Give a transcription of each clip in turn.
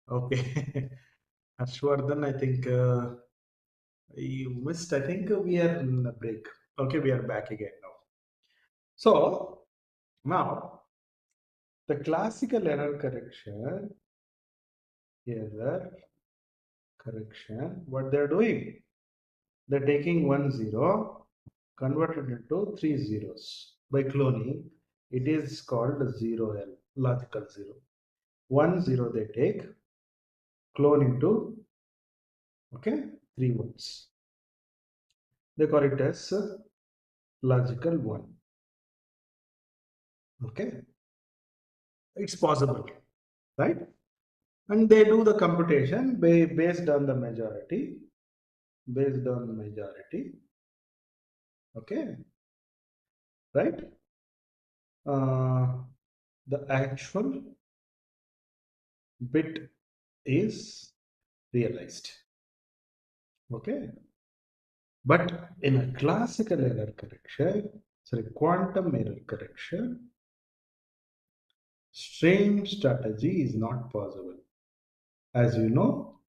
Okay. Ashwardhan, I think you missed. I think we are in a break. Okay, we are back again now. So now the classical error correction, what they're doing, they're taking 1 0, converted into 3 zeros by cloning. It is called 0L, logical zero. 1 0 they take, clone into, okay, 3 ones. They call it as logical 1. Okay, it's possible, right? And they do the computation based on the majority, based on the majority. Okay, right? The actual bit is realized. Okay, but in a classical error correction, sorry, quantum error correction, same strategy is not possible. As you know,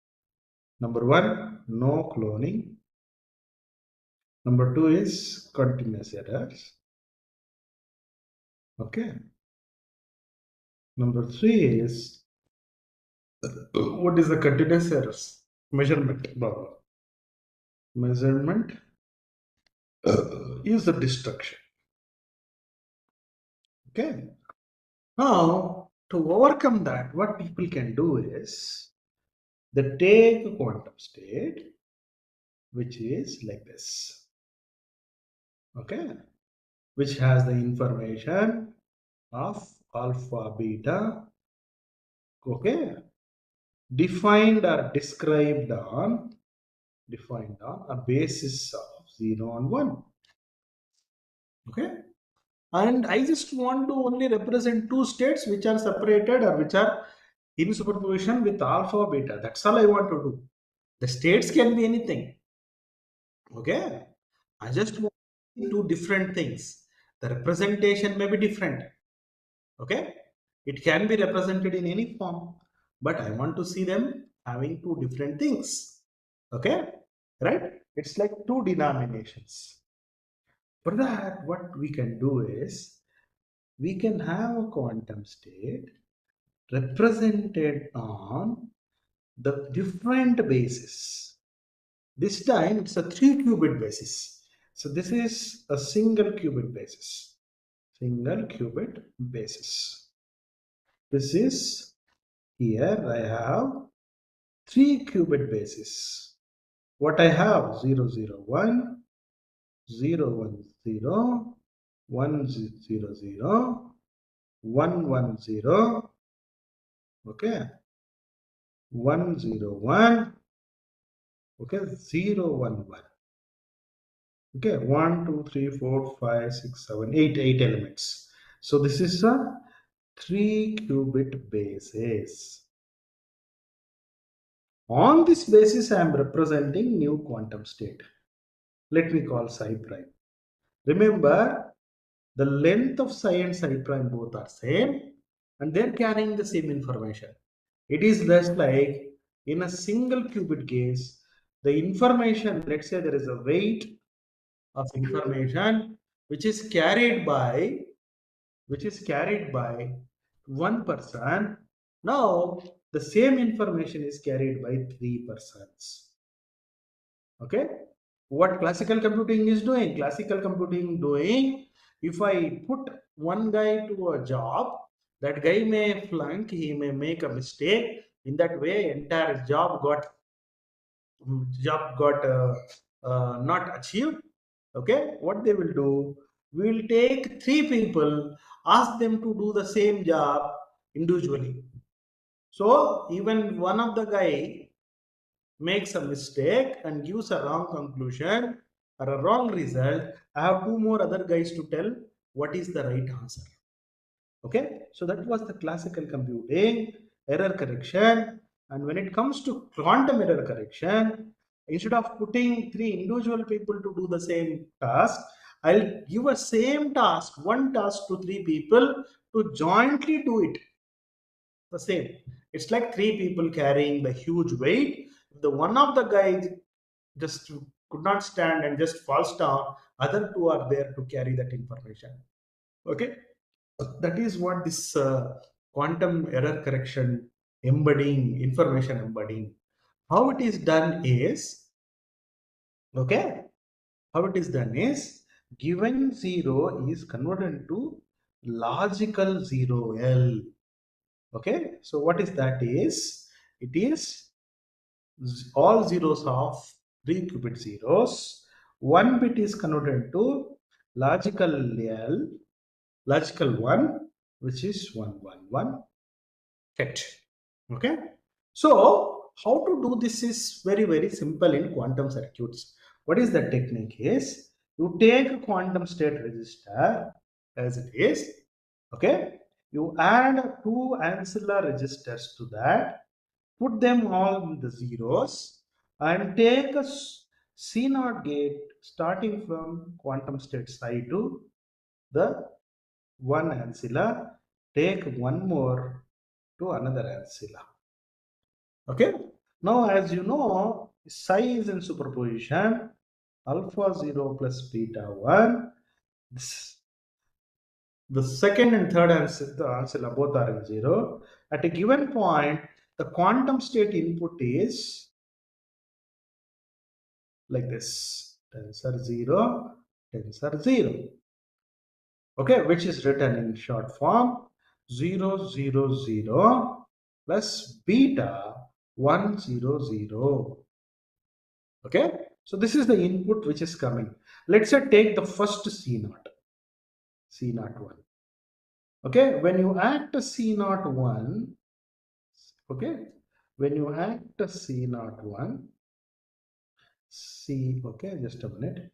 number one, no cloning. Number two is continuous errors. Okay. Number three is what is the continuous errors? Measurement. Baba. Measurement is the destruction. Okay. Now, to overcome that, what people can do is they take a quantum state which is like this. Okay. Which has the information of alpha, beta. Okay. Defined or described on a basis of 0 and 1. Okay. And I just want to only represent two states which are separated or which are in superposition with alpha beta. That's all I want to do. The states can be anything. Okay. I just want two different things. The representation may be different. Okay. It can be represented in any form, but I want to see them having two different things. Okay. Right. It's like two denominations. For that, what we can do is we can have a quantum state represented on the different basis. This time it's a 3-qubit basis. So this is a single qubit basis. Single qubit basis. This is here I have 3-qubit basis. What I have 0 0 1, 0 1 0, 1 0 0, 1 1 0, okay, 1 0 1, okay, 0 1 1, okay, 1 2 3 4 5 6 7 8 elements. So this is a 3-qubit basis. On this basis I am representing new quantum state. Let me call psi prime. Remember, the length of psi and psi prime both are same and they're carrying the same information. It is just like in a single qubit case, the information, let's say there is a weight of information which is carried by one person. Now the same information is carried by 3 persons. Okay, what classical computing is doing? Classical computing doing, if I put one guy to a job, that guy may flunk, he may make a mistake. In that way, entire job got not achieved. Okay, what they will do? We will take 3 people, ask them to do the same job individually. So even one of the guy makes a mistake and gives a wrong conclusion or a wrong result, I have two more other guys to tell what is the right answer. Okay, so that was the classical computing error correction. And when it comes to quantum error correction, instead of putting 3 individual people to do the same task, I'll give a same task, one task to 3 people to jointly do it the same. It's like three people carrying the huge weight. If the one of the guys just could not stand and just falls down, other two are there to carry that information. Okay, that is what this quantum error correction embedding, information embedding, how it is done is, okay, how it is done is, given 0 is converted into logical 0L. Okay, so what is that is, it is all zeros of 3 qubit zeros. One bit is converted into logical L, logical 1, which is 111 ket. Okay, so how to do this is very, very simple in quantum circuits. What is the technique is, you take a quantum state register as it is, okay, you add two ancillary registers to that, put them all in the zeros, and take a C0 gate starting from quantum state psi to the one ancilla, take one more to another ancilla. Okay, now as you know, psi is in superposition, alpha 0 plus beta 1. The second and third ancilla both are in 0. At a given point, the quantum state input is like this, tensor 0, tensor 0. Okay, which is written in short form 0, 0, 0 plus beta 1, 0, 0. Okay, so this is the input which is coming. Let's say take the first C0, C0 1. Okay, when you act a C0 1, okay, when you act a C0 1, C, okay, just a minute,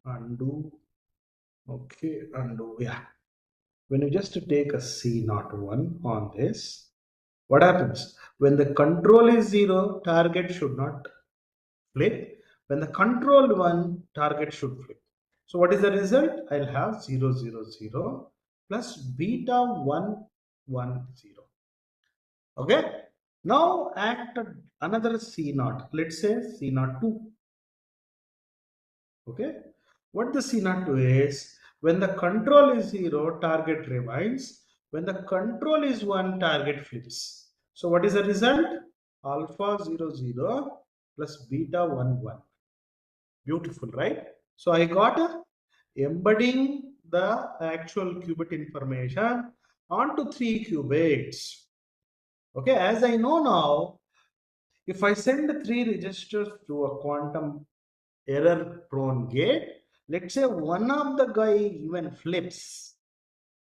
undo, okay, undo, yeah. When you just take a C0 1 on this, what happens? When the control is 0, target should not flip. When the control 1, target should flip. So what is the result? I'll have 0, 0, 0 plus beta 1, 1, 0. Okay. Now act another C0. Let's say C0 2. Okay. What the C0 2 is? When the control is 0, target rewinds. When the control is 1, target flips. So what is the result? Alpha 0, 0 plus beta 1, 1. Beautiful, right? So I got embedding the actual qubit information onto 3 qubits. Okay, as I know now, if I send 3 registers to a quantum error prone gate, let's say one of the guy even flips,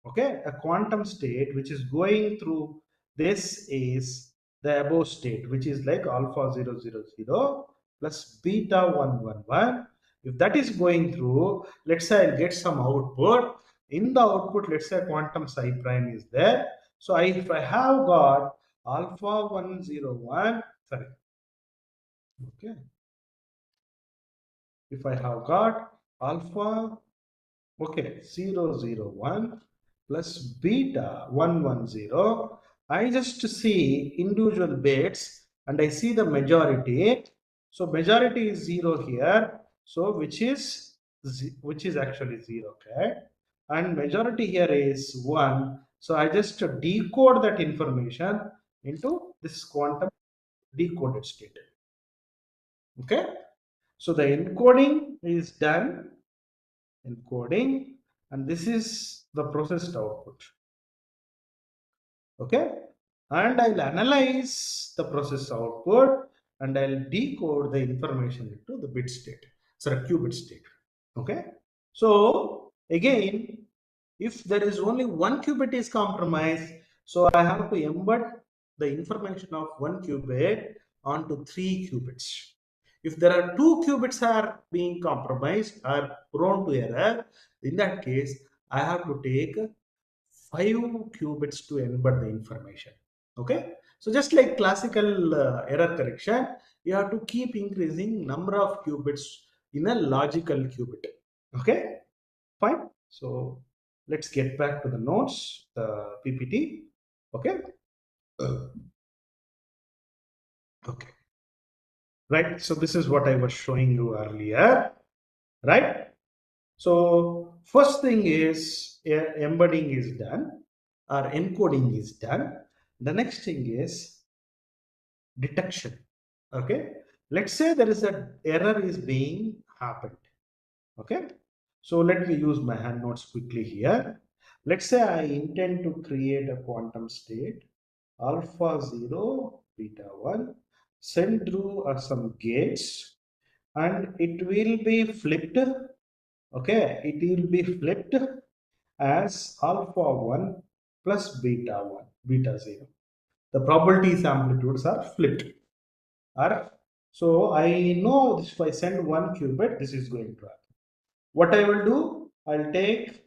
okay, a quantum state which is going through this is the above state, which is like alpha 0, 0, 0 plus beta 1, 1, 1. If that is going through, let's say I'll get some output. In the output, let's say quantum psi prime is there. So if I have got alpha 101, sorry, okay, if I have got alpha, okay, 0, 0, 1 plus beta 1, 1, 0. I just see individual bits and I see the majority. So majority is 0 here. So which is actually 0, okay? And majority here is 1. So I just decode that information into this quantum decoded state. Okay? So the encoding is done, encoding, and this is the processed output. Okay, and I'll analyze the process output and I'll decode the information into the bit state, sorry, qubit state. Okay, so again, if there is only one qubit is compromised, so I have to embed the information of one qubit onto 3 qubits. If there are 2 qubits are being compromised or prone to error, in that case, I have to take 5 qubits to embed the information. Okay, so just like classical error correction, you have to keep increasing number of qubits in a logical qubit. Okay, fine. So let's get back to the notes, the PPT. Okay, Okay, right. So this is what I was showing you earlier, right? So first thing is embedding is done or encoding is done. The next thing is detection. Okay, let's say there is a error is being happened. Okay, so let me use my hand notes quickly here. Let's say I intend to create a quantum state alpha 0 beta 1, send through some gates, and it will be flipped. Okay, it will be flipped as alpha 1 plus beta 1, beta 0. The probabilities amplitudes are flipped. Are so I know if I send one qubit, this is going to happen. What I will do, I'll take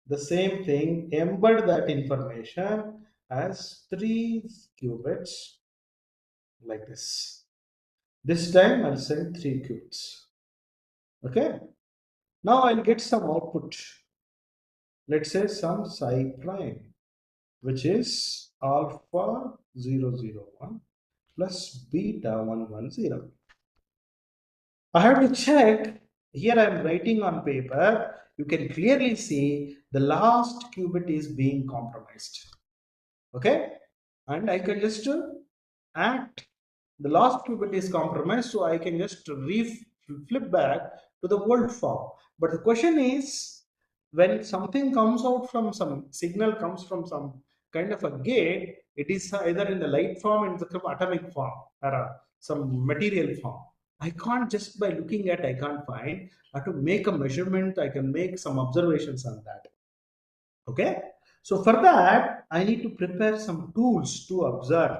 the same thing, embed that information as 3 qubits like this. This time I'll send 3 qubits. Okay. Now I'll get some output. Let's say some psi prime, which is alpha 001 plus beta 110. I have to check. Here I am writing on paper. You can clearly see the last qubit is being compromised. Okay, and I can just act. The last qubit is compromised, so I can just flip back to the old form. But the question is, when something comes out from some signal comes from some kind of a gate, it is either in the light form in the atomic form or some material form. I can't just by looking at I can't find. I have to make a measurement. I can make some observations on that. Okay, so for that I need to prepare some tools to observe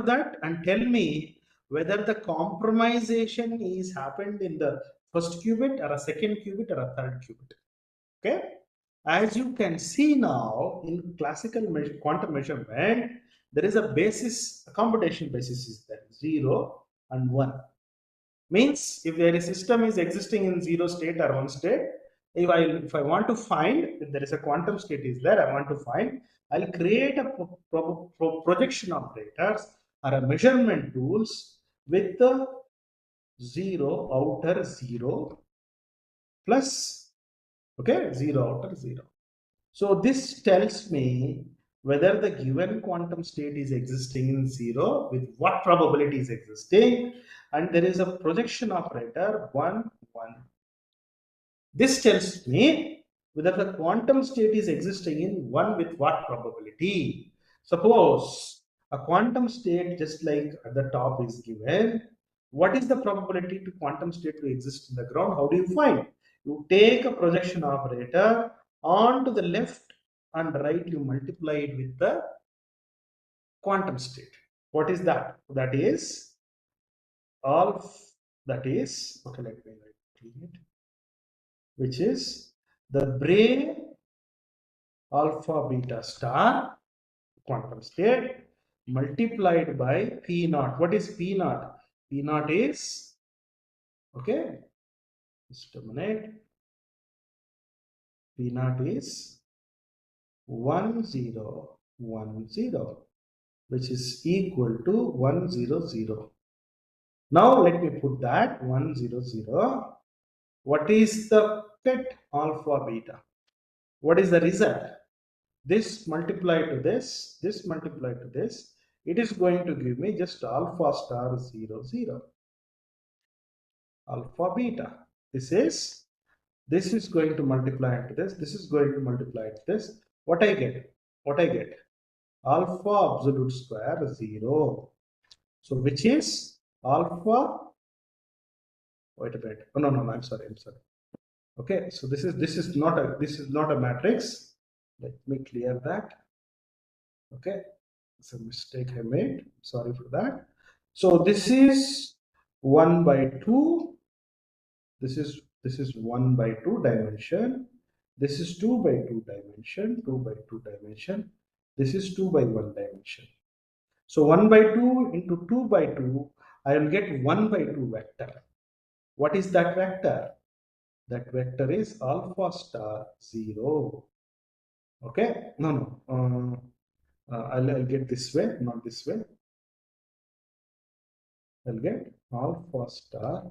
that and tell me whether the compromisation is happened in the first qubit or a second qubit or a third qubit. Okay, as you can see now in classical quantum measurement, there is a basis, a computation basis is there, 0 and 1. Means if there is system is existing in 0 state or 1 state, if I want to find if there is a quantum state is there, I want to find, I'll create a projection operators or a measurement tools with the 0 outer 0 plus, okay, 0 outer 0. So this tells me whether the given quantum state is existing in 0 with what probability is existing, and there is a projection operator 1 1. This tells me whether the quantum state is existing in 1 with what probability. Suppose a quantum state just like at the top is given, what is the probability to quantum state to exist in the ground? How do you find? You take a projection operator on to the left and right, you multiply it with the quantum state. What is that? That is all, that is, okay, let me write it, which is the Bray alpha beta star quantum state multiplied by P naught. What is P naught? P naught is, okay, just a minute. P naught is 1010, which is equal to 100. Now let me put that 100. What is the PET alpha beta? What is the result? This multiplied to this multiplied to this, it is going to give me just alpha star 00, alpha beta. This is going to multiply into this is going to multiply into this. What I get? What I get? Alpha absolute square 0. So which is alpha, wait a minute. Oh, no, I'm sorry. Okay, so this is not a matrix. Let me clear that. Okay, it's a mistake I made. Sorry for that. So this is 1 by 2. This is 1 by 2 dimension. This is 2 by 2 dimension, 2 by 2 dimension. This is 2 by 1 dimension. So 1 by 2 into 2 by 2, I will get 1 by 2 vector. What is that vector? That vector is alpha star 0. Okay, no. I'll get this way, not this way. I'll get alpha star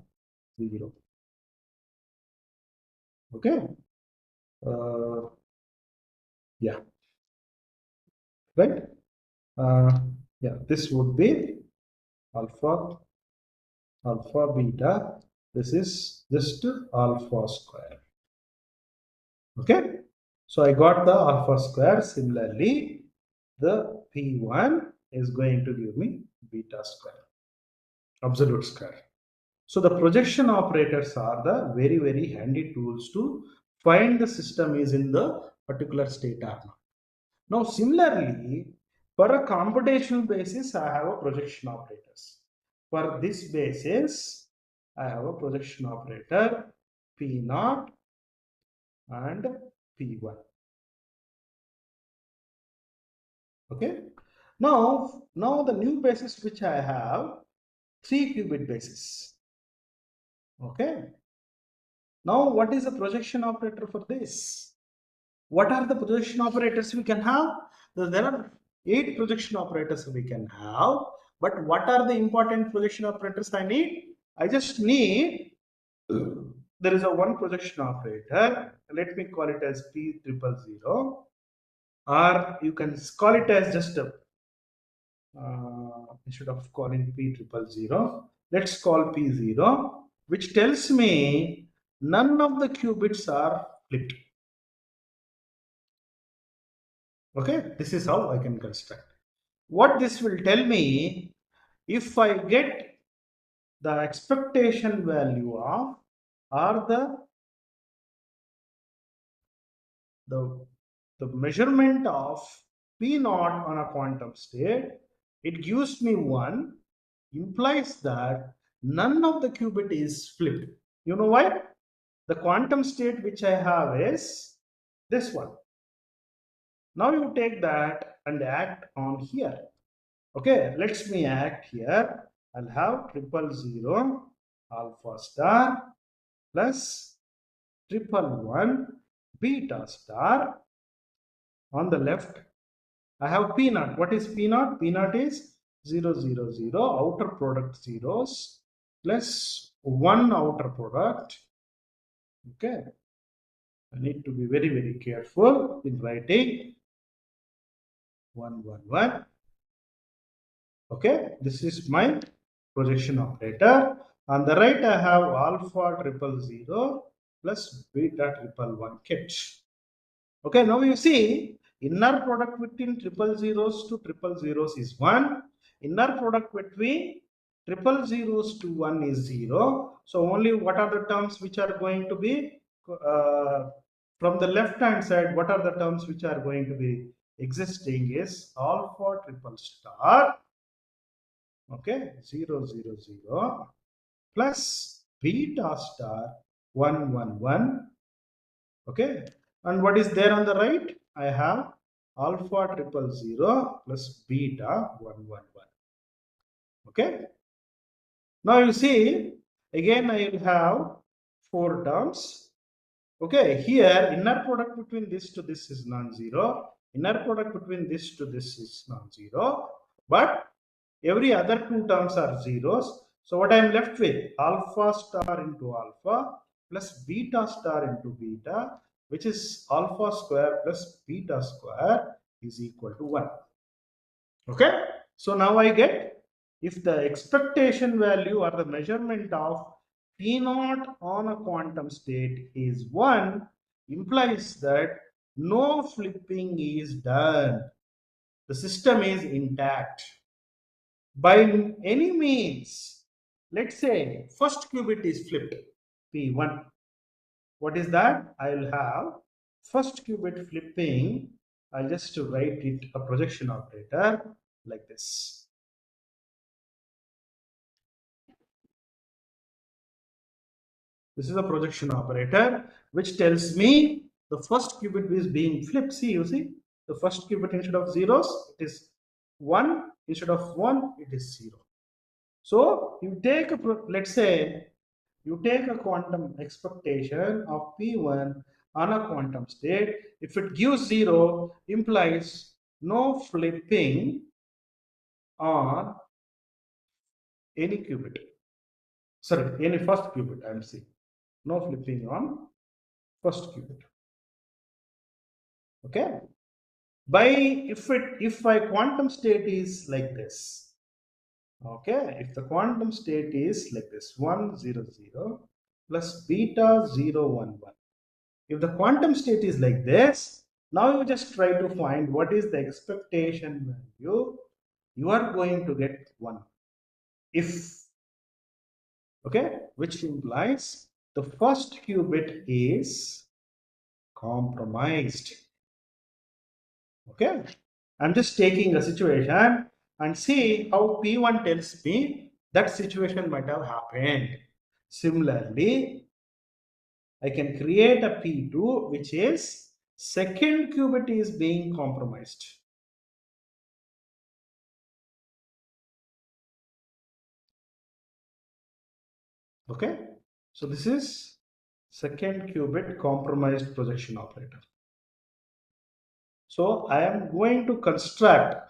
0. Okay. Uh, yeah, right. Uh, yeah, this would be alpha beta. This is just alpha square. Okay. So I got the alpha square. Similarly, the P1 is going to give me beta square, absolute square. So the projection operators are the very, very handy tools to find the system is in the particular state or not. Now, similarly, for a computational basis, I have a projection operators. For this basis, I have a projection operator P0 and P1. Okay. Now the new basis which I have 3-qubit basis. Okay. Now, what is the projection operator for this? What are the projection operators we can have? There are 8 projection operators we can have. But what are the important projection operators I need? I just need, there is a one projection operator. Let me call it as P000, or you can call it as just a, instead of calling P000, let's call P0, which tells me none of the qubits are flipped. Okay, this is how I can construct. What this will tell me, if I get the expectation value of, or the, the measurement of P naught on a quantum state, it gives me 1, implies that none of the qubit is flipped. You know why? The quantum state which I have is this one. Now you take that and act on here. Okay, let's me act here. I'll have 000 alpha star plus 111 beta star. On the left, I have P naught. What is P naught? P naught is 000 outer product zeros plus 1 outer product. Okay, I need to be very, very careful in writing 111. Okay, this is my projection operator. On the right, I have alpha 000 plus beta 111 kit. Okay, now you see inner product between triple zeros to triple zeros is 1. Inner product between triple zeros to 1 is 0. So only what are the terms which are going to be from the left hand side, what are the terms which are going to be existing is alpha triple star, okay, 000 plus beta star 111. Okay, and what is there on the right? I have alpha 000 plus beta 111. Okay, now you see again I will have 4 terms. Okay, here inner product between this to this is non-zero, inner product between this to this is non-zero, but every other 2 terms are zeros. So what I am left with, alpha star into alpha plus beta star into beta, which is alpha square plus beta square is equal to 1. Okay, so now I get, if the expectation value or the measurement of P naught on a quantum state is 1, implies that no flipping is done. The system is intact. By any means, let's say first qubit is flipped, P1. What is that? I will have first qubit flipping. I'll just write it a projection operator like this. This is a projection operator which tells me the first qubit is being flipped. See, you see, the first qubit instead of zeros, it is 1, instead of 1, it is 0. So you take a, let's say, you take a quantum expectation of P1 on a quantum state. If it gives 0, implies no flipping on any qubit. Sorry, any first qubit, I am saying. No flipping on first qubit. Okay. By if my quantum state is like this. Okay, if the quantum state is like this 1 0 0 plus beta 0 1 1. If the quantum state is like this, now you just try to find what is the expectation value you are going to get 1. If, okay, which implies the first qubit is compromised. Okay, I'm just taking a situation and see how P1 tells me that situation might have happened. Similarly, I can create a P2 which is second qubit is being compromised. Okay, so this is second qubit compromised projection operator. So I am going to construct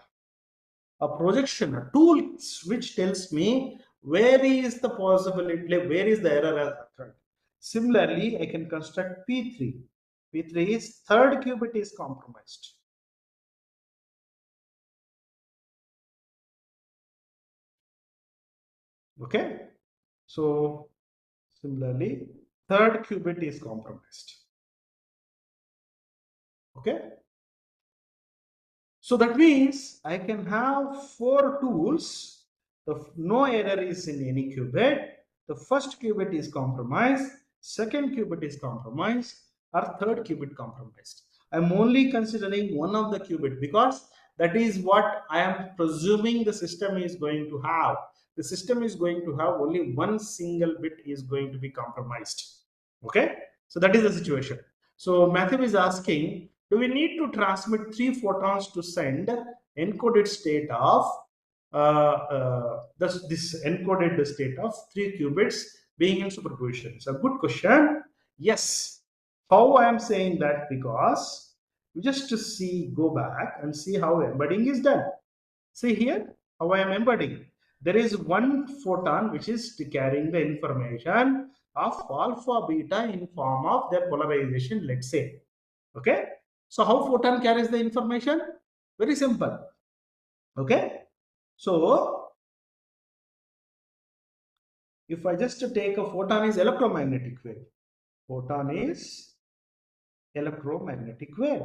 a projection, a tool which tells me where is the possibility, where is the error has occurred. Similarly, I can construct P3. P3 is third qubit is compromised. Okay, so similarly, third qubit is compromised. Okay, so that means I can have 4 tools. No error is in any qubit. The first qubit is compromised, second qubit is compromised, or third qubit compromised. I'm only considering one of the qubit because that is what I am presuming the system is going to have. The system is going to have only one single bit is going to be compromised. Okay, so that is the situation. So Matthew is asking, do we need to transmit 3 photons to send encoded state of this encoded state of 3 qubits being in superposition? It's a good question. Yes. How I am saying that? Because you just to see, go back and see how embedding is done. See here how I am embedding. There is one photon which is carrying the information of alpha beta in form of their polarization, let's say. Okay, so how photon carries the information? Very simple. Okay, so if I just take a photon is electromagnetic wave. Photon is electromagnetic wave.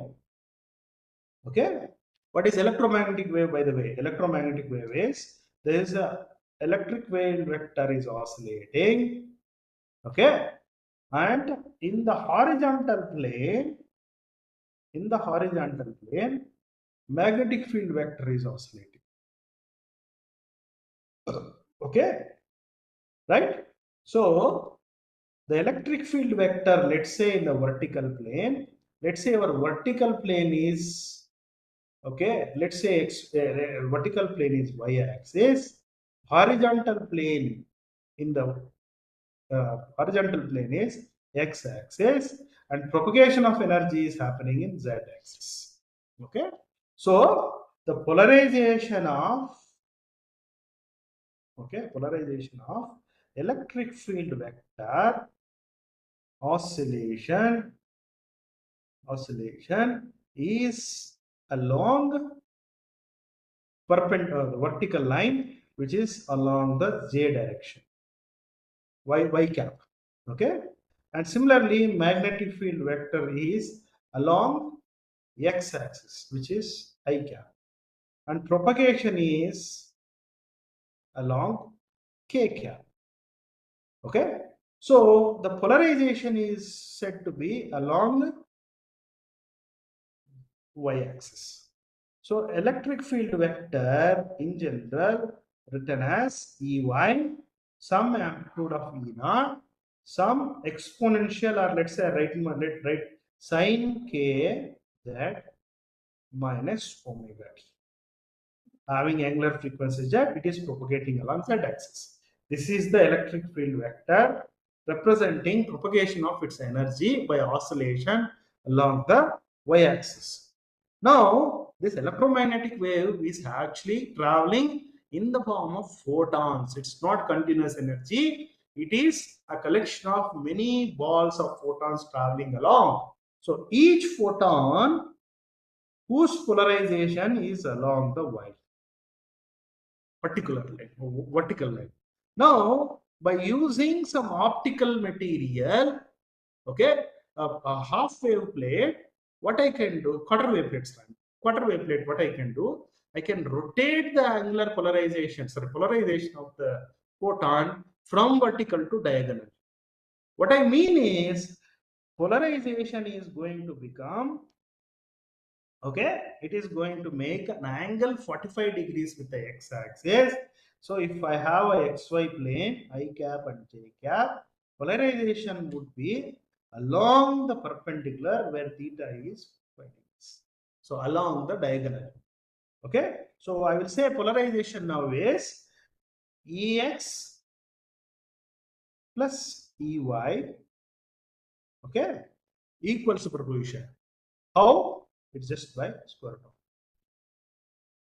Okay, what is electromagnetic wave, by the way? Electromagnetic wave is there is a electric wave vector is oscillating. Okay, and in the horizontal plane, magnetic field vector is oscillating. Okay, right? So the electric field vector, let's say in the vertical plane, let's say our vertical plane is, okay, let's say vertical plane is y-axis, horizontal plane in the horizontal plane is x-axis, and propagation of energy is happening in z-axis. Okay, so the polarization of electric field vector oscillation is along perpendicular vertical line which is along the z direction, y cap. Okay, and similarly magnetic field vector is along x axis which is I cap, and propagation is along k cap. Okay, so the polarization is said to be along y-axis. So electric field vector in general written as Ey, some amplitude of E naught, some exponential, or let's say write sine k z minus omega t. Having angular frequency z, it is propagating along z axis. This is the electric field vector representing propagation of its energy by oscillation along the y axis. Now this electromagnetic wave is actually traveling in the form of photons. It's not continuous energy. It is a collection of many balls of photons traveling along. So each photon whose polarization is along the y particular line, vertical line. Now, by using some optical material, okay, a half wave plate, what I can do, quarter wave plates, quarter wave plate, what I can do, I can rotate the angular polarization, sorry, polarization of the photon from vertical to diagonal. What I mean is, polarization is going to become, okay, it is going to make an angle 45 degrees with the x-axis. So if I have a xy plane, I cap and j cap, polarization would be along the perpendicular where theta is 5 degrees. So along the diagonal. Okay, so I will say polarization now is ex plus ey, okay, equal superposition. How? It's just by square root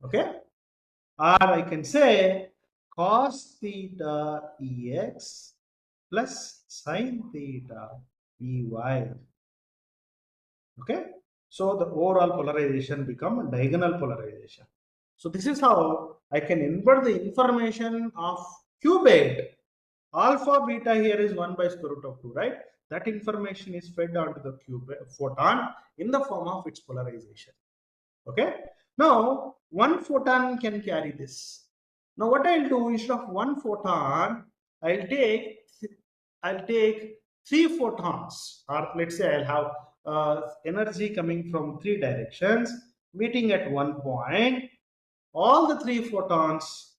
of, okay. Or I can say cos theta ex plus sin theta ey. Okay. So the overall polarization become diagonal polarization. So this is how I can invert the information of qubit. Alpha beta here is 1 by square root of 2, right? That information is fed onto the qubit photon in the form of its polarization. Okay. Now, one photon can carry this. Now, what I'll do, instead of one photon, I'll take I'll take three photons, or let's say I'll have energy coming from three directions, meeting at one point. All the three photons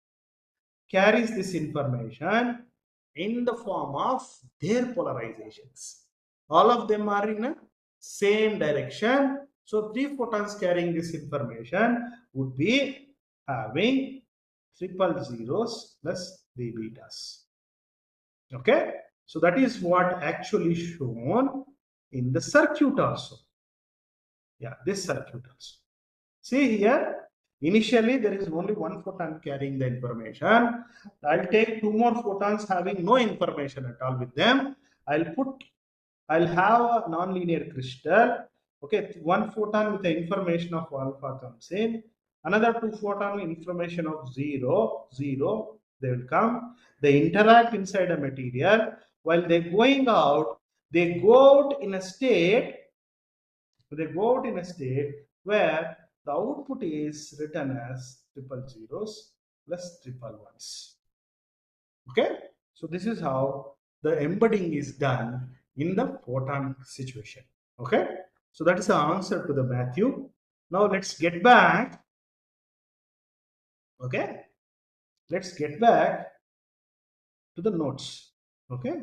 carries this information in the form of their polarizations. All of them are in a same direction. So three photons carrying this information would be having triple zeros plus three betas. Okay. So that is what actually shown in the circuit also. Yeah, this circuit also. See here, initially there is only one photon carrying the information. I'll take two more photons having no information at all with them. I'll have a nonlinear crystal. Okay, one photon with the information of alpha comes in. Another two photon with information of zero, zero, they will come. They interact inside a material. While they're going out, they go out in a state where the output is written as triple zeros plus triple ones. Okay, so this is how the embedding is done in the photon situation. Okay, so that is the answer to the Matthew. Now let's get back. Okay, let's get back to the notes. Okay,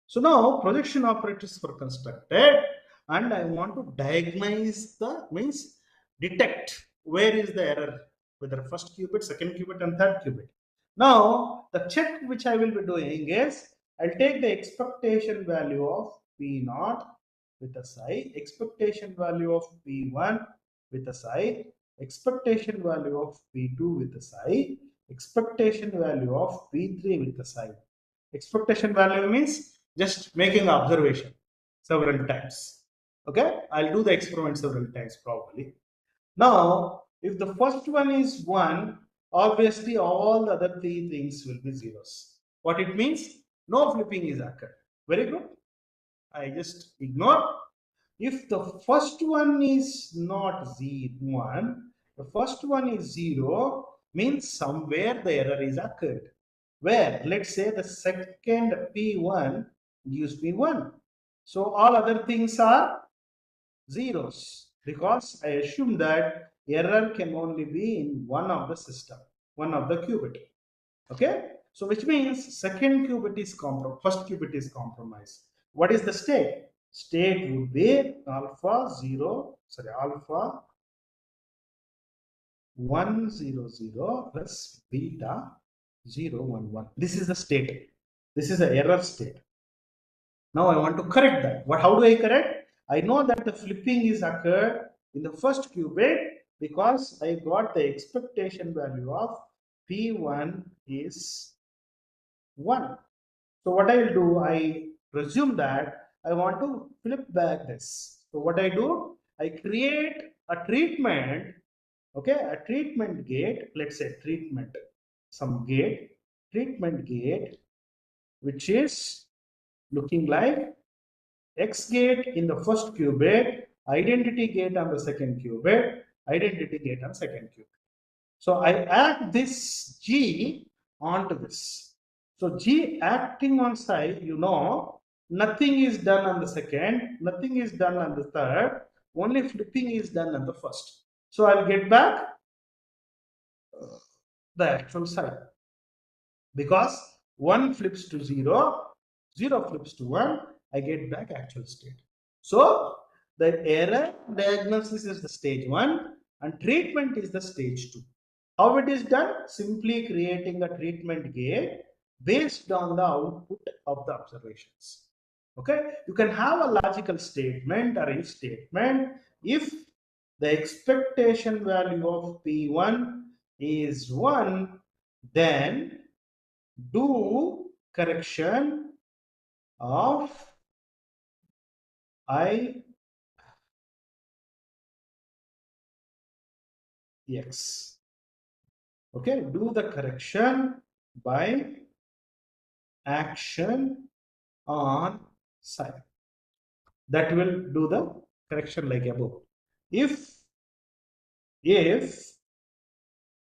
so now projection operators were constructed, and I want to diagnose the means detect where is the error, whether first qubit, second qubit, and third qubit. Now the check which I will be doing is I'll take the expectation value of P naught with a psi, expectation value of P1 with a psi, expectation value of P2 with a psi, expectation value of P3 with a psi. Expectation value means just making observation several times. Okay, I'll do the experiment several times probably. Now, if the first one is 1, obviously all the other three things will be zeros. What it means? No flipping is occurred. Very good. I just ignore. If the first one is not 1, the first one is 0, means somewhere the error is occurred. Where, let's say the second P1 gives me 1. So all other things are zeros, because I assume that error can only be in one of the system, one of the qubit. Okay, so which means second qubit is compromised, first qubit is compromised. What is the state? State would be alpha 1 0 0 plus beta 0 1 1. This is the state. This is the error state. Now I want to correct that. How do I correct? I know that the flipping is occurred in the first qubit. because I got the expectation value of P1 is 1. So what I'll do, I presume that I want to flip back this. So what I do, I create a treatment, okay, a treatment gate, let's say treatment, some gate, treatment gate, which is looking like X gate in the first qubit, identity gate on the second qubit, identity gate on second qubit. So I add this G onto this. So G acting on psi, nothing is done on the second, nothing is done on the third, only flipping is done on the first. So I'll get back the actual psi because 1 flips to 0, 0 flips to 1, I get back actual state. So the error diagnosis is the stage 1 and treatment is the stage 2. How it is done? Simply creating a treatment gate based on the output of the observations. Okay, you can have a logical statement or if statement if the expectation value of P1 is 1, then do correction of I X. Okay, do the correction by action on psi. That will do the correction like above. If if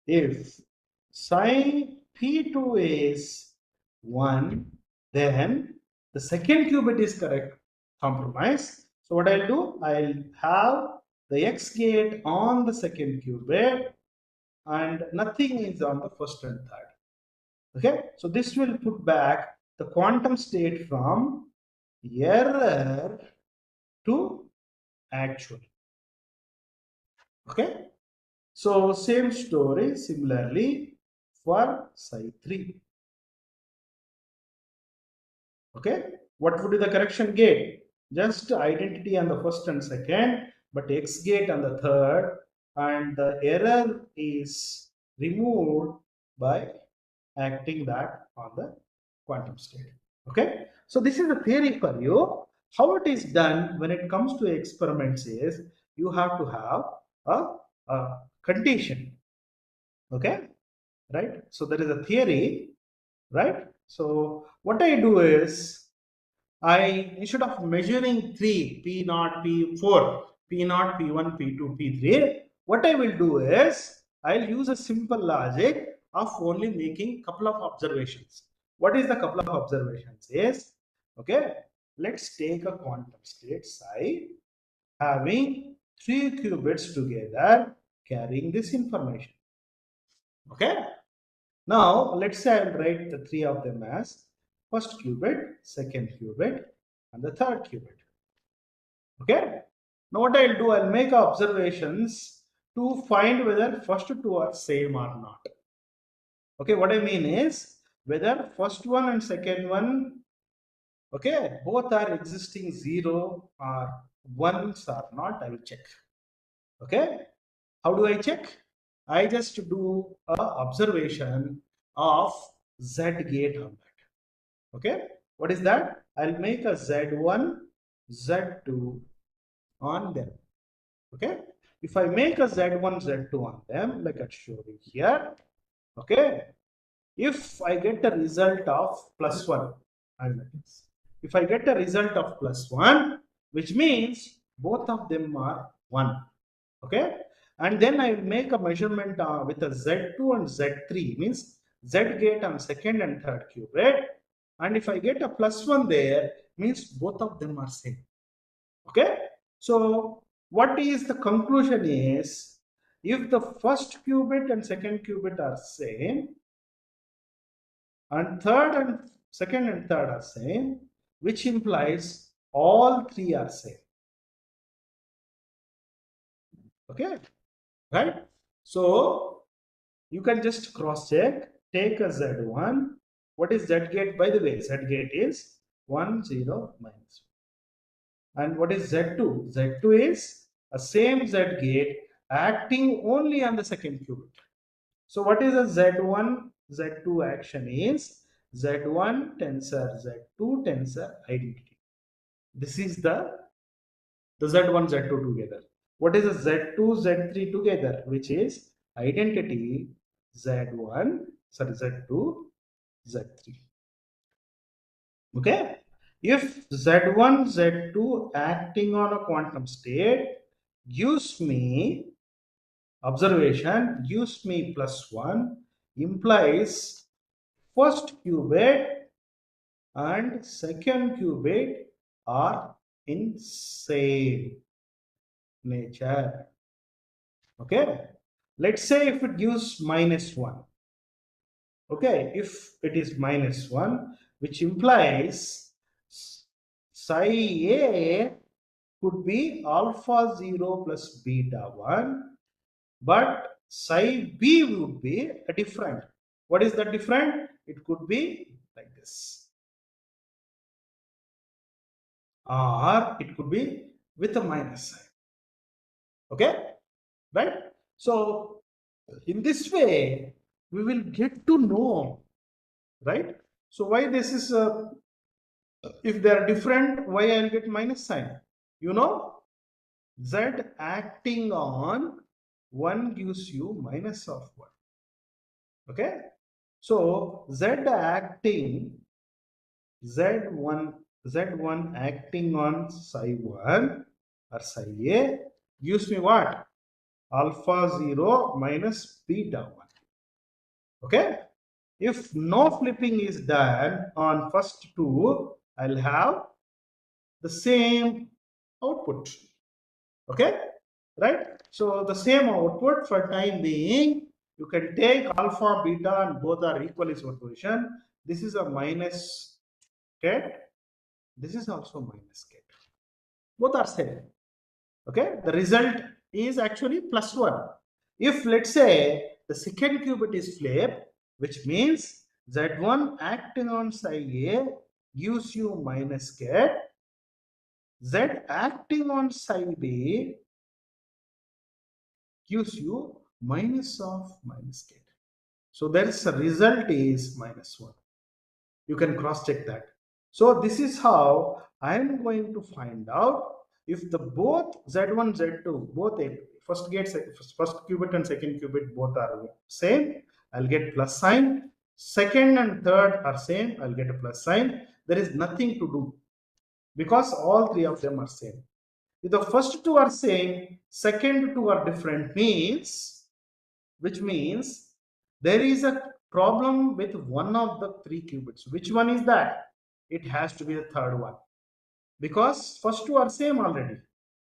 if psi P2 is 1, then the second qubit is correct compromise. So what I'll do, I'll have the X gate on the second qubit and nothing is on the first and third. Okay, so this will put back the quantum state from error to actual. Okay, so same story similarly for psi 3. Okay, what would be the correction gate? Just identity on the first and second, but X gate on the third, and the error is removed by acting that on the quantum state. Okay, so this is a theory for you. How it is done when it comes to experiments is you have to have a condition. Okay, right? So there is a theory, right? So what I do is instead of measuring three P naught, P4, P naught, P1, P2, P3, what I will do is I'll use a simple logic of only making couple of observations. What is the couple of observations is, okay, let's take a quantum state psi having 3 qubits together carrying this information. Okay, now let's say I'll write the 3 of them as first qubit, second qubit, and the third qubit. Okay. Now what I'll do, I'll make observations to find whether first two are same or not. Okay, what I mean is whether first one and second one, okay, both are existing 0 or 1s or not, I will check. Okay, how do I check? I just do a observation of Z gate on that. Okay, what is that? I'll make a Z1, Z2 on them. Okay, if I make a Z1, Z2 on them, like I showed you here, okay, if I get a result of +1, if I get a result of +1, which means both of them are 1. Okay, and then I make a measurement with a Z2 and Z3, means Z gate on second and third qubit, and if I get a +1 there, means both of them are same. Okay, so what is the conclusion is, if the first qubit and second qubit are same and second and third are same, which implies all three are same. Okay, right? So you can just cross check, take a Z1. What is Z gate? By the way, Z gate is 1, 0, -1. And what is Z2? Z2 is a same Z gate acting only on the second qubit. So what is a Z1, Z2 action is Z1 tensor, Z2 tensor identity. This is the Z1, Z2 together. What is the Z2, Z3 together? Which is identity Z1, sorry, Z2, Z3. Okay? If Z1, Z2 acting on a quantum state gives me observation, gives me +1, implies first qubit and second qubit are in same nature. Okay, let's say if it gives -1. Okay, if it is -1, which implies psi a could be alpha 0 plus beta 1, but psi b would be a different. What is that different? It could be like this, or it could be with a minus sign. Okay, right? So in this way we will get to know, right? So why this is if they are different, why I'll get minus sign? You know, Z acting on 1 gives you minus of 1. Okay, so Z1 Z1 acting on psi 1 or psi a gives me what? Alpha 0 minus beta 1. Okay, if no flipping is done on first two, I'll have the same output. Okay, right? So the same output for time being, you can take alpha, beta, and both are equally superposition. This is a minus ket. This is also minus ket. Both are same. Okay, the result is actually +1. If let's say the second qubit is flipped, which means Z1 acting on psi A gives you minus ket. Z acting on psi B gives you minus of minus ket. So there is a result is -1. You can cross check that. So this is how I am going to find out if the both Z1, Z2, both first qubit and second qubit both are same, I'll get plus sign. Second and third are same, I'll get a plus sign. There is nothing to do because all three of them are same. If the first two are same, second two are different means, which means there is a problem with one of the three qubits. Which one is that? It has to be the third one, because first two are same already.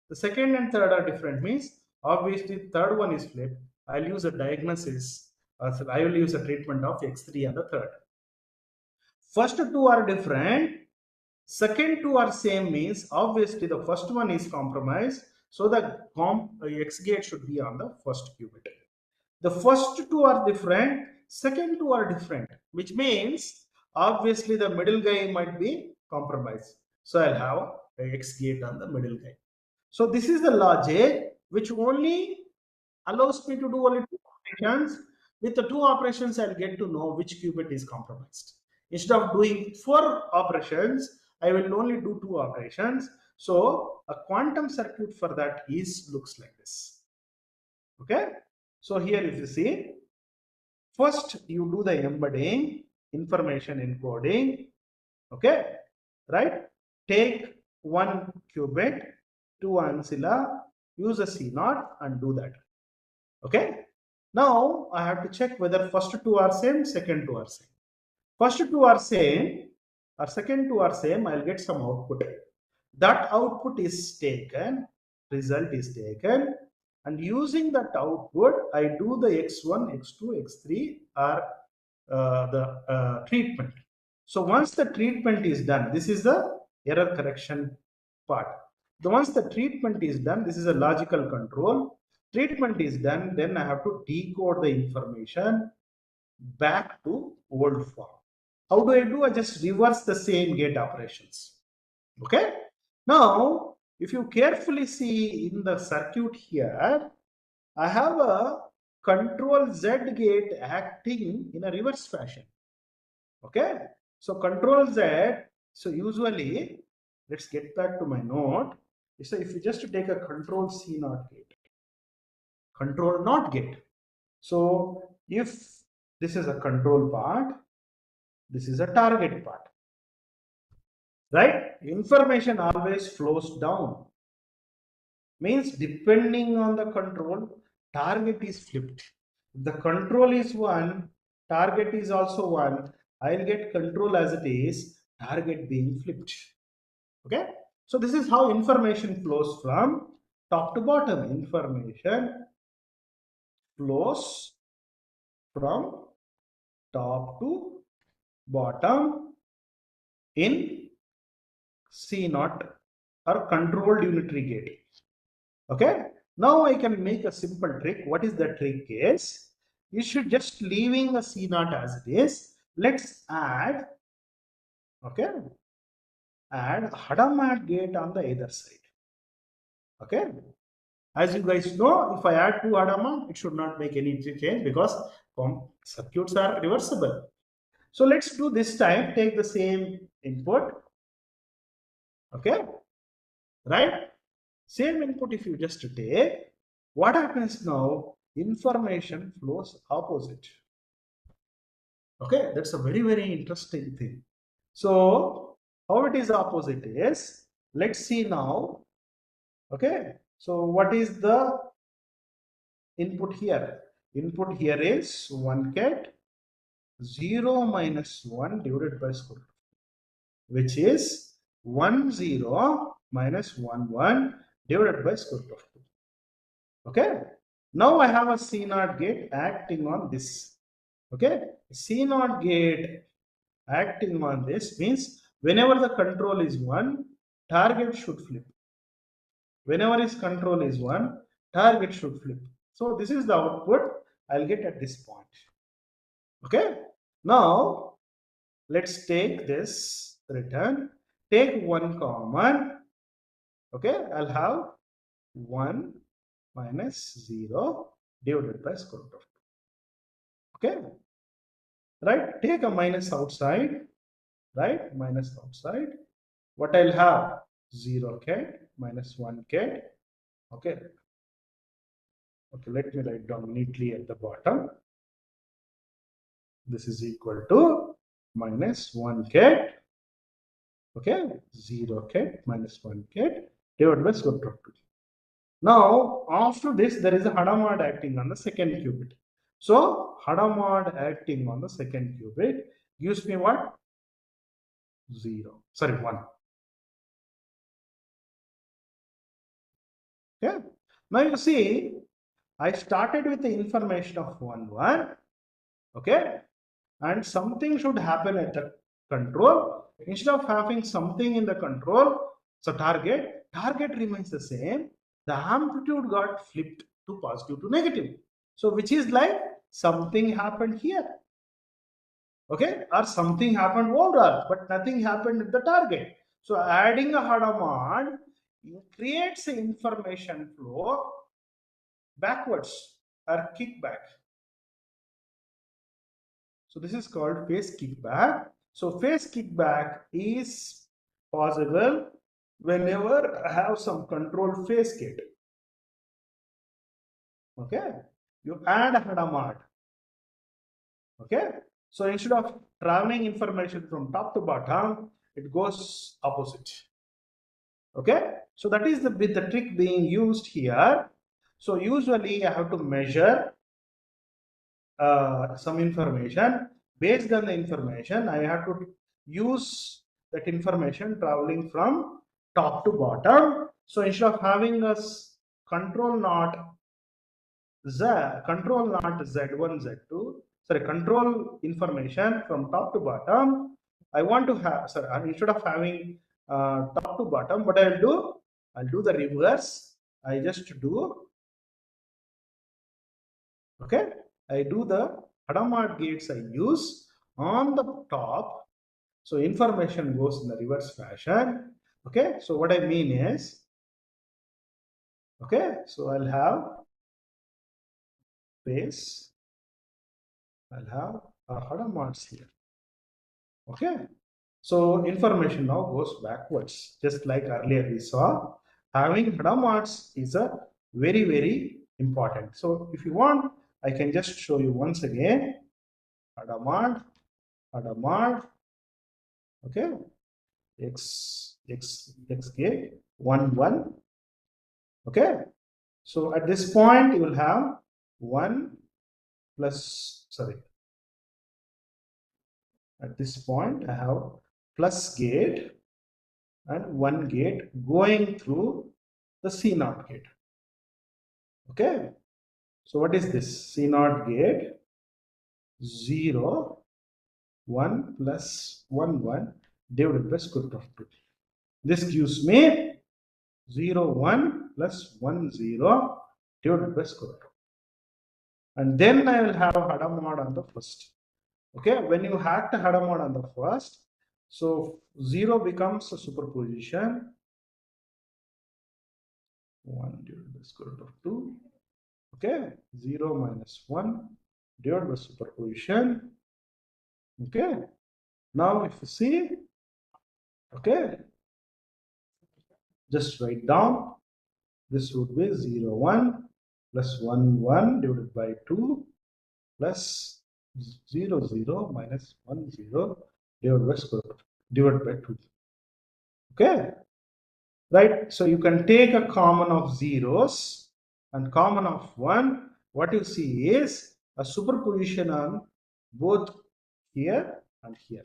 The second and third are different means obviously third one is flipped. I'll use a diagnosis, I will use a treatment of X3 and the third. First two are different, second two are same means obviously the first one is compromised, so the X gate should be on the first qubit. The first two are different, second two are different, which means obviously the middle guy might be compromised. So I'll have a X gate on the middle guy. So this is the logic which only allows me to do only two operations. With the two operations, I'll get to know which qubit is compromised. Instead of doing 4 operations, I will only do 2 operations. So a quantum circuit for that looks like this. Okay. So here if you see, first you do the embedding, information encoding. Okay, right? Take 1 qubit, 2 ancilla, use a C0 and do that. Okay. Now I have to check whether first two are same, second two are same. First two are same or second two are same, I'll get some output. That output is taken, result is taken, and using that output, I do the X1, X2, X3 or the treatment. So once the treatment is done, this is the error correction part. Once the treatment is done, this is a logical control. Treatment is done, then I have to decode the information back to old form. How do I do? I just reverse the same gate operations. Okay. Now, if you carefully see in the circuit here, I have a control Z gate acting in a reverse fashion. Okay. So control Z. So usually, let's get back to my note. So if you just take a control C not gate, control not gate. So if this is a control part, this is a target part, right? Information always flows down. Means depending on the control, target is flipped. If the control is one, target is also one. I'll get control as it is, target being flipped. Okay. So this is how information flows from top to bottom. Information flows from top to bottom in C naught or controlled unitary gate. Okay. Now I can make a simple trick. What is the trick is, you should just leaving a C naught as it is. Let's add, okay, add Hadamard gate on the other side. Okay. As you guys know, if I add 2 Hadamard, it should not make any change because circuits are reversible. So let's do this time, take the same input. Okay. Right. Same input if you just take, what happens now? Information flows opposite. Okay, that's a very, very interesting thing. So, how it is opposite is, let's see now. Okay, so what is the input here? Input here is 1 ket 0 minus 1 divided by square root, which is 1 0 minus 1 1 divided by square root of 2. Okay. Now I have a C naught gate acting on this. Okay. C naught gate acting on this means whenever the control is 1, target should flip. Whenever its control is 1, target should flip. So this is the output I'll get at this point. Okay. Now let's take this return. Take 1 common. Okay. I'll have 1 minus 0 divided by square root of 2. Okay. Right, take a minus outside, right, minus outside. What I'll have? 0 ket minus 1 ket. Okay. Okay, let me write down neatly at the bottom. This is equal to minus 1 ket. Okay, 0 ket minus 1 ket divided by square root of 2. Now, after this, there is a Hadamard acting on the second qubit. So, Hadamard acting on the second qubit gives me what? 0. Sorry, 1. Okay. Now you see, I started with the information of 1 1. Okay. And something should happen at the control. Instead of having something in the control, so target remains the same. The amplitude got flipped to positive to negative. So which is like something happened here. Okay. Or something happened overall, but nothing happened at the target. So adding a Hadamard creates an information flow backwards or kickback. So this is called phase kickback. So phase kickback is possible whenever I have some control phase gate. Okay, you add a Hadamard. Okay, so instead of traveling information from top to bottom, it goes opposite. Okay, so that is the trick being used here. So usually I have to measure some information. Based on the information, I have to use that information traveling from top to bottom. So instead of having a control not Z1, Z2, sorry, control information from top to bottom, I want to have, sorry, instead of having top to bottom, what I'll do? I'll do the reverse. I just do, okay, I do the Hadamard gates I use on the top. So information goes in the reverse fashion. Okay, so what I mean is, okay, so I'll have phase, I'll have a Hadamard's here. Okay. So information now goes backwards. Just like earlier we saw, having Hadamard's is a very important. So if you want, I can just show you once again. Hadamard, Hadamard, okay, x gate 1 1. Okay. So at this point you will have 1 plus, sorry, at this point I have plus gate and 1 gate going through the C naught gate. Okay. So what is this? C naught gate 0 1 plus 1 1 divided by square root of 2. This gives me 0 1 plus 1 0 divided by square root. And then I will have Hadamard on the first. Okay, when you had to Hadamard on the first, so 0 becomes a superposition 1 divided by square root of 2. Okay, 0 minus 1 divided by superposition. Okay, now if you see, okay, just write down, this would be 0 1 plus 1 1 divided by 2 plus 0 0 minus 1 0 divided by square root divided by 2. Okay, right? So you can take a common of zeros and common of 1. What you see is a superposition on both here and here.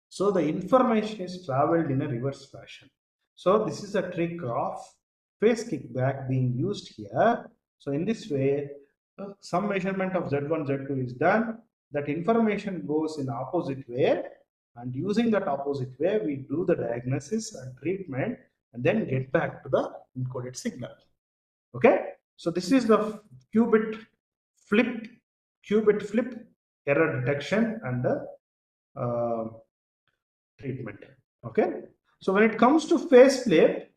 So the information is traveled in a reverse fashion. So this is a trick of phase kickback being used here. So in this way, some measurement of Z1, Z2 is done. That information goes in opposite way, and using that opposite way, we do the diagnosis and treatment and then get back to the encoded signal. Okay. So this is the qubit flip error detection and the treatment. Okay. So when it comes to phase flip,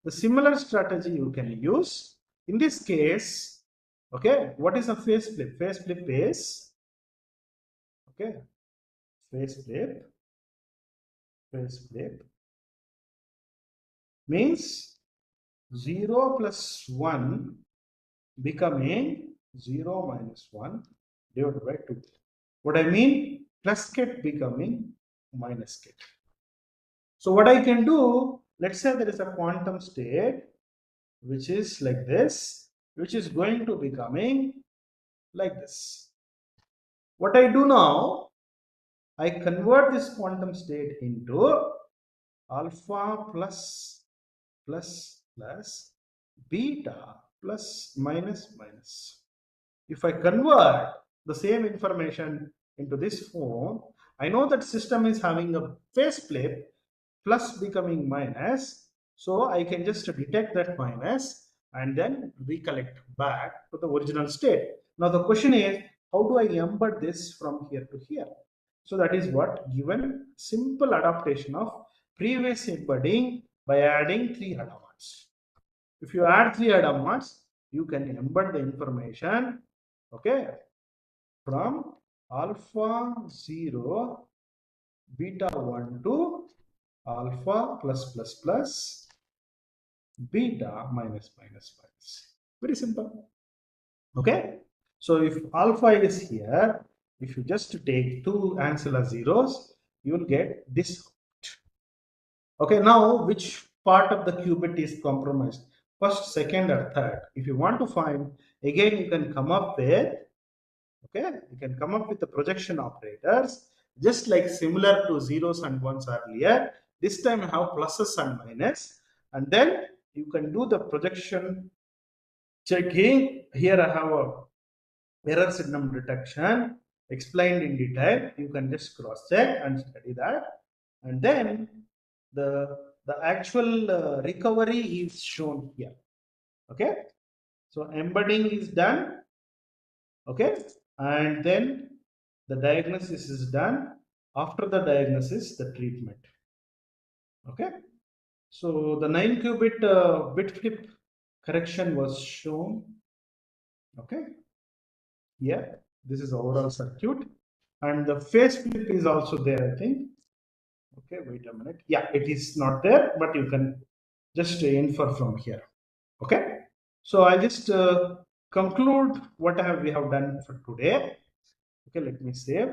the similar strategy you can use. In this case, okay, what is a phase flip? Phase flip is, okay, phase flip means 0 plus 1 becoming 0 minus 1 divided by 2. What I mean, plus gate becoming minus gate. So what I can do, let's say there is a quantum state which is like this, which is going to becoming like this. What I do now, I convert this quantum state into alpha plus beta plus minus. If I convert the same information into this form, I know that system is having a phase flip plus becoming minus. So I can just detect that minus and then recollect back to the original state. Now the question is, how do I embed this from here to here? So that is what given simple adaptation of previous embedding by adding 3 Hadamards. If you add 3 Hadamards, you can embed the information, okay, from alpha 0 beta 1 to alpha plus beta minus. Very simple. Okay. So if alpha is here, if you just take 2 ancilla zeros, you will get this. Okay. Now which part of the qubit is compromised? First, second, or third? If you want to find, again you can come up with, okay, you can come up with the projection operators just like similar to zeros and ones earlier. This time you have pluses and minus, and then you can do the projection checking. Here I have a error signal detection explained in detail. You can just cross check and study that, and then the actual recovery is shown here. Okay, so embedding is done. Okay, and then the diagnosis is done. After the diagnosis, the treatment. Okay, so the 9 qubit bit flip correction was shown. Okay, Yeah, this is overall circuit, and the phase flip is also there, I think. Okay, wait a minute. Yeah, it is not there, but you can just infer from here. Okay, so I just conclude what we have done for today. Okay, let me save.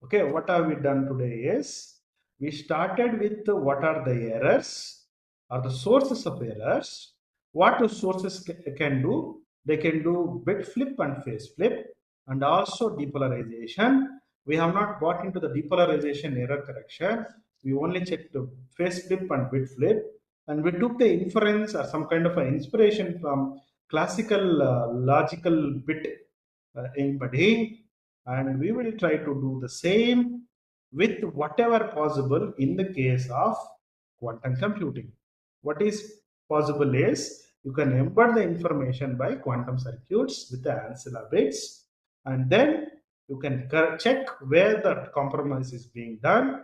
Okay, what have we done today is we started with what are the errors or the sources of errors. What the sources can do? They can do bit flip and phase flip and also depolarization. We have not got into the depolarization error correction. We only checked the phase flip and bit flip, and we took the inference or some kind of an inspiration from classical logical bit embedding, and we will try to do the same with whatever possible in the case of quantum computing. What is possible is you can embed the information by quantum circuits with the ancilla bits, and then you can check where the compromise is being done.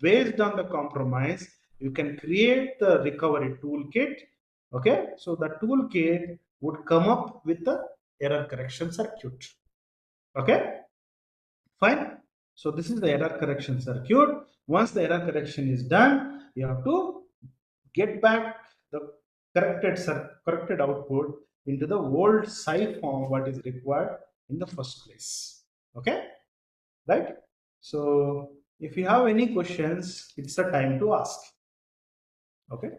Based on the compromise, you can create the recovery toolkit. Okay, so the toolkit would come up with the error correction circuit. Okay, fine. So this is the error correction circuit. Once the error correction is done, you have to get back the corrected output into the old psi form what is required in the first place. Okay, right? So if you have any questions, it's the time to ask. Okay.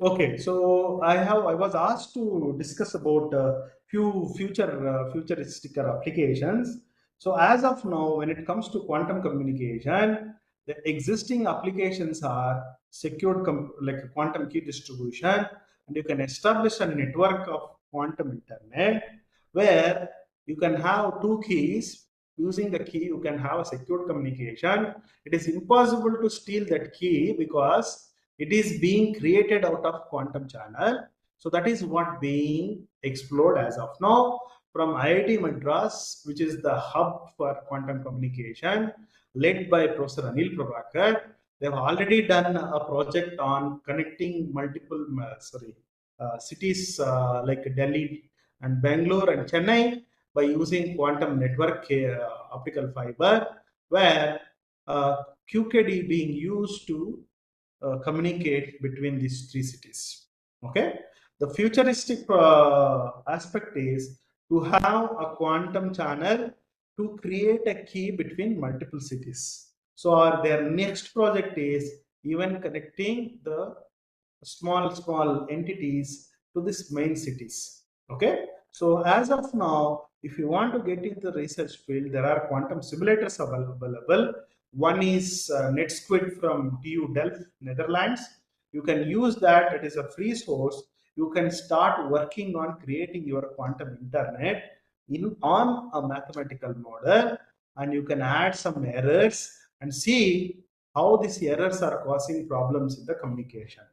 Okay, so I was asked to discuss about few futuristic applications. So as of now, when it comes to quantum communication, the existing applications are secured like a quantum key distribution, and you can establish a network of quantum internet where you can have two keys. Using the key, you can have a secured communication. It is impossible to steal that key because it is being created out of quantum channel. So that is what being explored as of now from IIT Madras, which is the hub for quantum communication, led by Professor Anil Prabhakar. They have already done a project on connecting multiple cities like Delhi and Bangalore and Chennai by using quantum network optical fiber, where QKD being used to communicate between these three cities. Okay, the futuristic aspect is to have a quantum channel to create a key between multiple cities. So their next project is even connecting the small entities to these main cities. Okay, so as of now, if you want to get into the research field, there are quantum simulators available. One is NetSquid from TU Delft, Netherlands. You can use that. It is a free source. You can start working on creating your quantum internet in on a mathematical model, and you can add some errors and see how these errors are causing problems in the communication.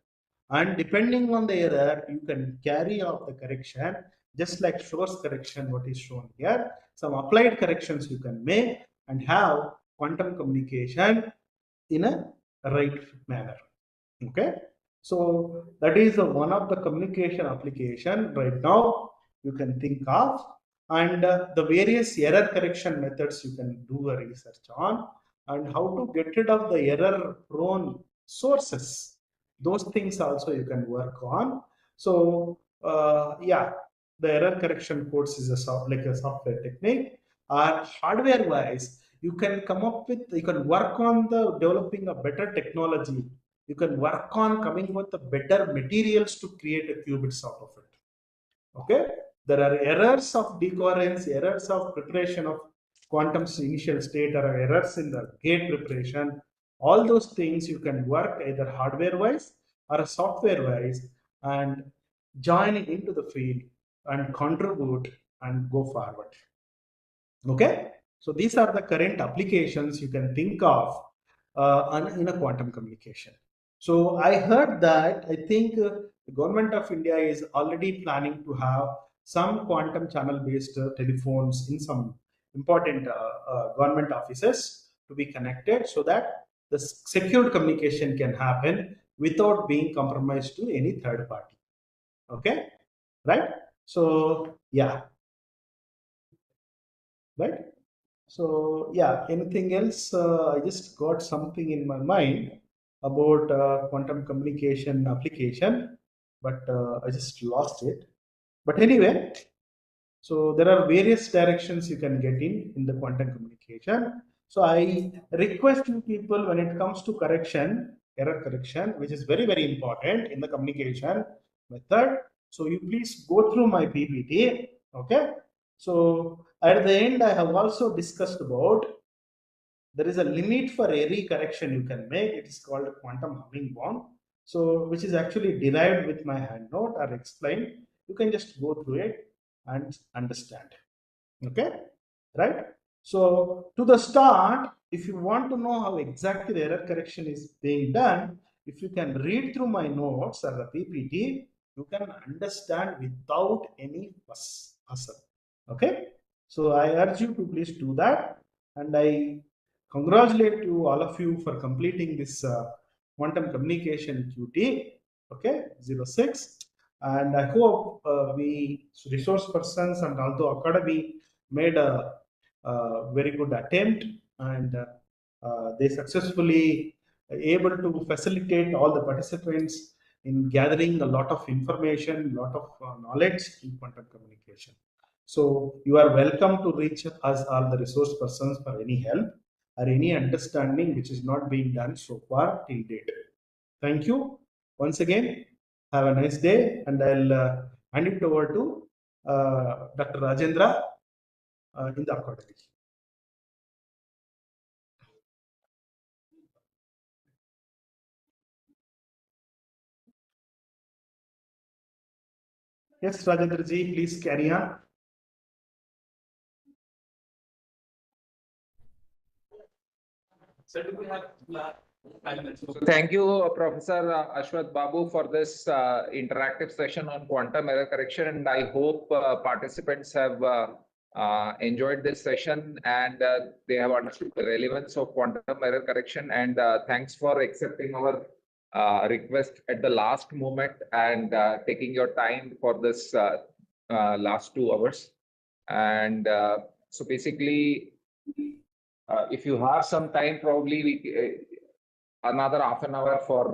And depending on the error, you can carry out the correction, just like source correction, what is shown here. Some applied corrections you can make and have quantum communication in a right manner. Okay, so that is one of the communication application right now you can think of, and the various error correction methods you can do a research on, and how to get rid of the error prone sources. Those things also you can work on. So yeah, the error correction codes is like a software technique. Or hardware wise, you can come up with, you can work on the developing a better technology. You can work on coming with the better materials to create a qubits out of it. Okay, there are errors of decoherence, errors of preparation of quantum's initial state, or errors in the gate preparation. All those things you can work either hardware wise or software wise and join it into the field and contribute and go forward. Okay, so these are the current applications you can think of in a quantum communication. So I heard that I think the government of India is already planning to have some quantum channel based telephones in some important government offices to be connected so that the secured communication can happen without being compromised to any third party. Okay, right? So yeah, right. So yeah, anything else? I just got something in my mind about quantum communication application, but I just lost it. But anyway, so there are various directions you can get in the quantum communication. So I request you people when it comes to correction, error correction, which is very, very important in the communication method. So you please go through my PPT. Okay. So at the end, I have also discussed about there is a limit for every correction you can make. It is called quantum humming bond. So which is actually derived with my hand note or explained. You can just go through it and understand. Okay, right? So to the start, if you want to know how exactly the error correction is being done, if you can read through my notes or the PPT, you can understand without any hassle. Okay, so I urge you to please do that, and I congratulate you all of you for completing this quantum communication QT. Okay, 06, and I hope we resource persons and also academy made a very good attempt, and they successfully able to facilitate all the participants in gathering a lot of information, lot of knowledge in quantum communication. So you are welcome to reach us all the resource persons for any help or any understanding which is not being done so far till date. Thank you once again. Have a nice day, and I'll hand it over to Dr. Rajendra in the academy. Yes, Rajendra ji, please carry on. Thank you, Professor Ashwath Babu, for this interactive session on quantum error correction. And I hope participants have enjoyed this session and they have understood the relevance of quantum error correction. And thanks for accepting our request at the last moment and taking your time for this last 2 hours. And so basically, if you have some time, probably another half an hour for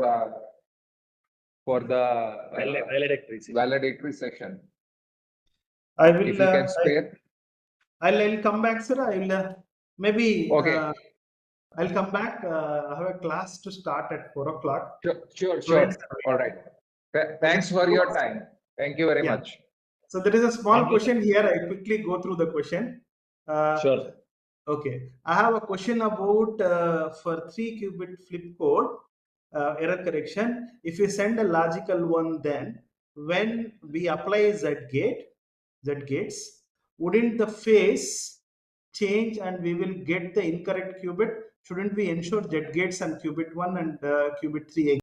the valedictory session. I will. If you can spare. I'll come back, sir. I will maybe. Okay. I'll come back. I have a class to start at 4 o'clock. Sure. All right. Thanks for your time. Thank you very much. So there is a small question here. I quickly go through the question. Sure. Okay. I have a question about for 3-qubit flip code error correction. If you send a logical one, then when we apply Z gates, wouldn't the phase change and we will get the incorrect qubit? Shouldn't we ensure Z gates and qubit 1 and qubit 3